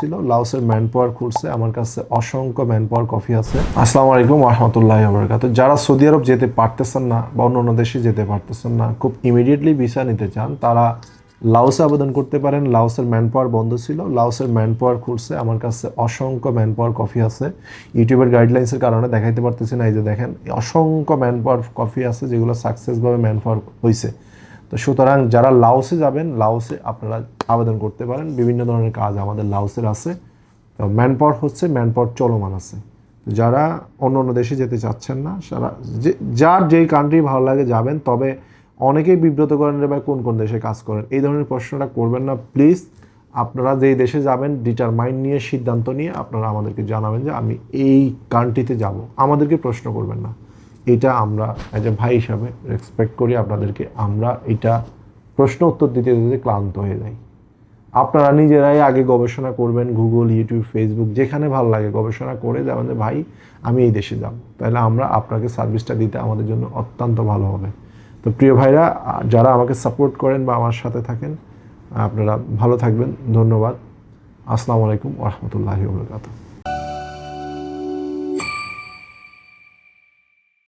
ছিল লাওসের man power খুলছে, আমার কাছে অসংখ্য ম্যান পাওয়ার কফি আছে। আসসালামু আলাইকুম ওয়া রাহমাতুল্লাহি ওয়া বারাকাতুহু। যারা সৌদি আরব যেতে পারতেছেন না বা অন্য দেশে যেতে পারতেছেন না, খুব ইমিডিয়েটলি ভিসা নিতে চান, তারা লাওসে আবেদন করতে পারেন। লাওসের ম্যান পাওয়ার বন্ধ ছিল, লাওসের ম্যান পাওয়ার খুলছে, আমার কাছে অসংখ্য ম্যান পাওয়ার কফি আছে। ইউটিউবের গাইডলাইন্সের কারণে দেখাইতে পারতেছি না, এই যে দেখেন অসংখ্য ম্যান পাওয়ার কফি আছে যেগুলো সাকসেসভাবে ম্যান পাওয়ার হয়েছে। তো সুতরাং যারা লাওসে যাবেন, লাওসে আপনারা আবেদন করতে পারেন। বিভিন্ন ধরনের কাজ আমাদের লাওসের আছে। তো ম্যান পাওয়ার হচ্ছে, ম্যান পাওয়ার চলমান আছে। যারা অন্য দেশে যেতে চাচ্ছেন না, সারা যার যেই কান্ট্রি ভালো লাগে যাবেন। তবে অনেকেই বিব্রত করেন যে ভাই কোন দেশে কাজ করেন, এই ধরনের প্রশ্নটা করবেন না প্লিজ। আপনারা যেই দেশে যাবেন ডিটারমাইন্ড নিয়ে, সিদ্ধান্ত নিয়ে আপনারা আমাদেরকে জানাবেন যে আমি এই কান্ট্রিতে যাব। আমাদেরকে প্রশ্ন করবেন না, এটা আমরা অ্যাজ এ ভাই হিসাবে রেসপেক্ট করি আপনাদেরকে। আমরা এটা প্রশ্ন উত্তর দিতে দিতে ক্লান্ত হয়ে যাই। আপনারা নিজেরাই আগে গবেষণা করবেন, গুগল, ইউটিউব, ফেসবুক, যেখানে ভালো লাগে গবেষণা করে যাবেন যে ভাই আমি এই দেশে যাব, তাহলে আমরা আপনাকে সার্ভিসটা দিতে আমাদের জন্য অত্যন্ত ভালো হবে। তো প্রিয় ভাইরা, যারা আমাকে সাপোর্ট করেন বা আমার সাথে থাকেন, আপনারা ভালো থাকবেন। ধন্যবাদ। আসসালামু আলাইকুম ওয়া রাহমাতুল্লাহি ওয়া বারাকাতুহু।